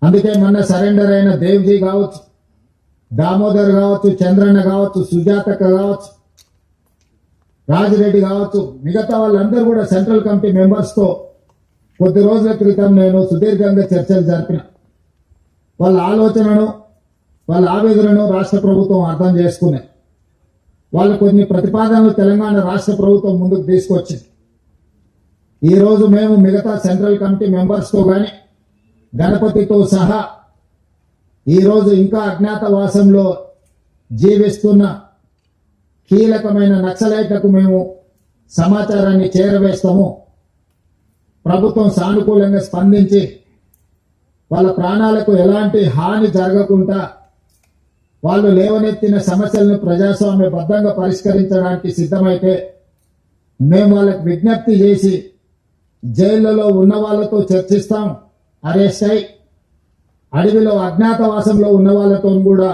అందుకే మొన్న సరెండర్ అయిన దేవ్జీ కావచ్చు, దామోదర్ కావచ్చు, చంద్రన్న కావచ్చు, సుజాతక్క కావచ్చు, రాజిరెడ్డి కావచ్చు, మిగతా వాళ్ళందరూ కూడా సెంట్రల్ కమిటీ మెంబర్స్ తో కొద్ది రోజుల క్రితం నేను సుదీర్ఘంగా చర్చలు జరిపిన. వాళ్ళ ఆలోచనను, వాళ్ళ ఆవేదనను రాష్ట్ర ప్రభుత్వం అర్థం చేసుకునే వాళ్ళు కొన్ని ప్రతిపాదనలు తెలంగాణ రాష్ట్ర ప్రభుత్వం ముందుకు తీసుకొచ్చింది. ఈ రోజు మేము మిగతా సెంట్రల్ కమిటీ మెంబర్స్ తో గాని గణపతితో సహా ఈరోజు ఇంకా అజ్ఞాతవాసంలో జీవిస్తున్న కీలకమైన నక్సలైట్లకు మేము సమాచారాన్ని చేరవేస్తాము. ప్రభుత్వం సానుకూలంగా స్పందించి వాళ్ళ ప్రాణాలకు ఎలాంటి హాని జరగకుండా వాళ్ళు లేవనెత్తిన సమస్యలను ప్రజాస్వామ్యబద్ధంగా పరిష్కరించడానికి సిద్ధమైతే మేము వాళ్ళకి విజ్ఞప్తి చేసి జైళ్లలో ఉన్న వాళ్ళతో చర్చిస్తాం. అరెస్ట్ అయి అడవిలో అజ్ఞాతవాసంలో ఉన్న వాళ్ళతో కూడా